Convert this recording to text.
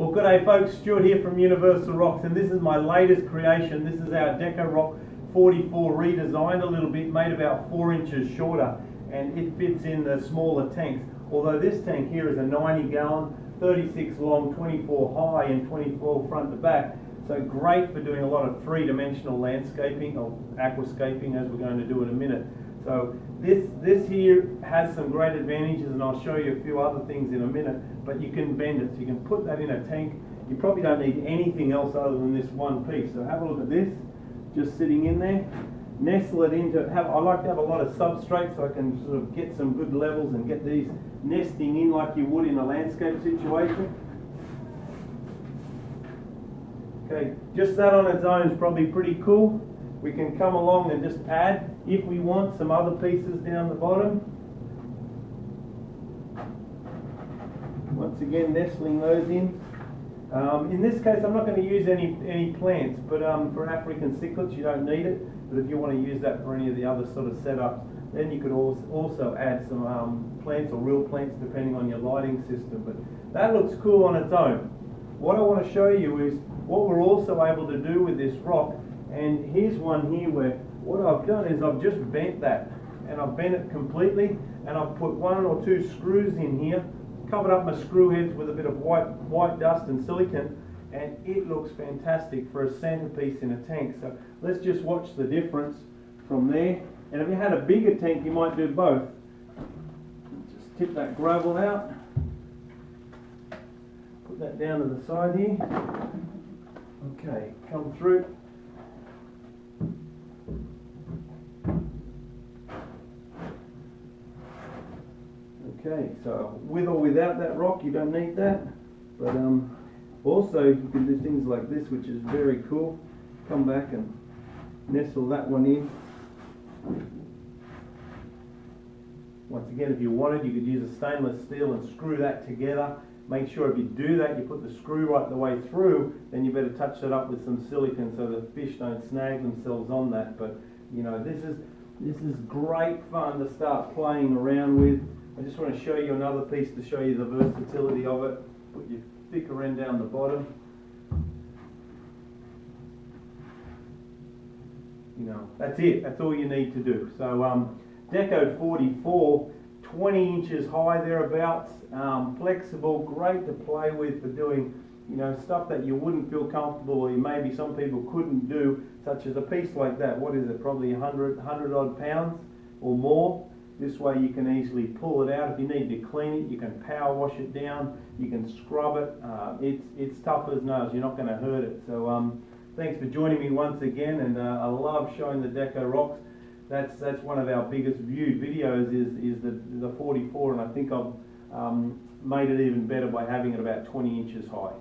Well, good day folks, Stuart here from Universal Rocks, and this is my latest creation. This is our DecoRock 44 redesigned a little bit, made about 4 inches shorter, and it fits in the smaller tanks. Although this tank here is a 90 gallon, 36 long, 24 high and 24 front to back. So great for doing a lot of three-dimensional landscaping or aquascaping, as we're going to do in a minute. So this here has some great advantages, and I'll show you a few other things in a minute, but you can bend it. So you can put that in a tank. You probably don't need anything else other than this one piece. So have a look at this, just sitting in there. Nestle it into, I like to have a lot of substrate so I can sort of get some good levels and get these nesting in like you would in a landscape situation. Okay, just that on its own is probably pretty cool. We can come along and just add, if we want, some other pieces down the bottom. Once again, nestling those in. In this case, I'm not going to use any plants, but for African cichlids, you don't need it. But if you want to use that for any of the other sort of setups, then you could also add some plants or real plants, depending on your lighting system. But that looks cool on its own. What I want to show you is what we're also able to do with this rock. And here's one here where what I've done is I've just bent that, and I've bent it completely, and I've put 1 or 2 screws in here, covered up my screw heads with a bit of white dust and silicone, and it looks fantastic for a centerpiece in a tank. So let's just watch the difference from there. And if you had a bigger tank, you might do both. Just tip that gravel out, put that down to the side here. Okay, come through. Okay, so with or without that rock, you don't need that. But also you can do things like this, which is very cool. Come back and nestle that one in. Once again, if you wanted, you could use a stainless steel and screw that together. Make sure if you do that, you put the screw right the way through, then you better touch it up with some silicone so the fish don't snag themselves on that. But you know, this is great fun to start playing around with. I just want to show you another piece to show you the versatility of it. Put your thicker end down the bottom. You know, that's it. That's all you need to do. So Deco 44, 20 inches high thereabouts, flexible, great to play with for doing, you know, stuff that you wouldn't feel comfortable, or maybe some people couldn't do, such as a piece like that. What is it? Probably 100 odd pounds or more. This way you can easily pull it out. If you need to clean it, you can power wash it down, you can scrub it. It's tough as nails, you're not going to hurt it. So thanks for joining me once again, and I love showing the DecoRocks. That's one of our biggest viewed videos is the 44, and I think I've made it even better by having it about 20 inches high.